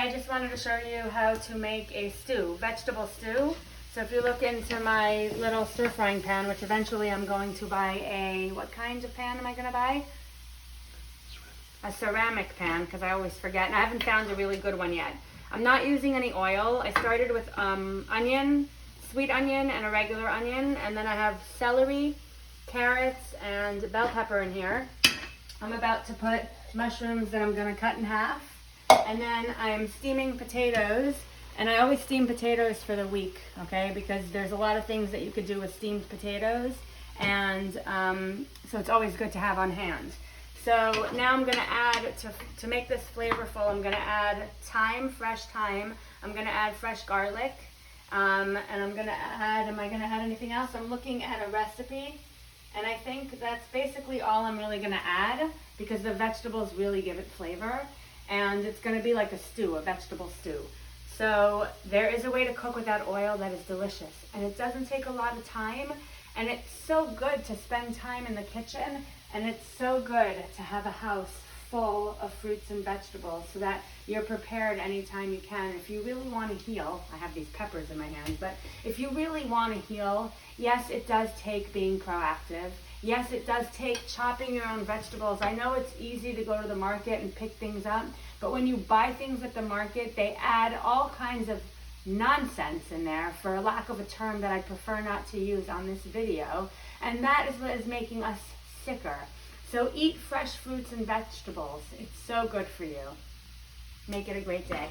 I just wanted to show you how to make a stew, vegetable stew. So if you look into my little stir frying pan, which eventually I'm going to buy what kind of pan am I going to buy? A ceramic pan, because I always forget, and I haven't found a really good one yet. I'm not using any oil. I started with onion, sweet onion, and a regular onion, and then I have celery, carrots, and bell pepper in here. I'm about to put mushrooms that I'm going to cut in half, and then I'm steaming potatoes, and I always steam potatoes for the week, okay, because there's a lot of things that you could do with steamed potatoes, and so it's always good to have on hand. So now I'm going to add, to make this flavorful, I'm going to add thyme, fresh thyme. I'm going to add fresh garlic. And I'm going to add, am I going to add anything else? I'm looking at a recipe. And I think that's basically all I'm really going to add, because the vegetables really give it flavor. And it's going to be like a stew, a vegetable stew. So there is a way to cook without oil that is delicious. And it doesn't take a lot of time. And it's so good to spend time in the kitchen. And it's so good to have a house full of fruits and vegetables so that you're prepared anytime you can. If you really want to heal, I have these peppers in my hand, but if you really want to heal, yes, it does take being proactive. Yes, it does take chopping your own vegetables. I know it's easy to go to the market and pick things up, but when you buy things at the market, they add all kinds of nonsense in there, for lack of a term that I prefer not to use on this video, and that is what is making us sicker. So eat fresh fruits and vegetables. It's so good for you. Make it a great day.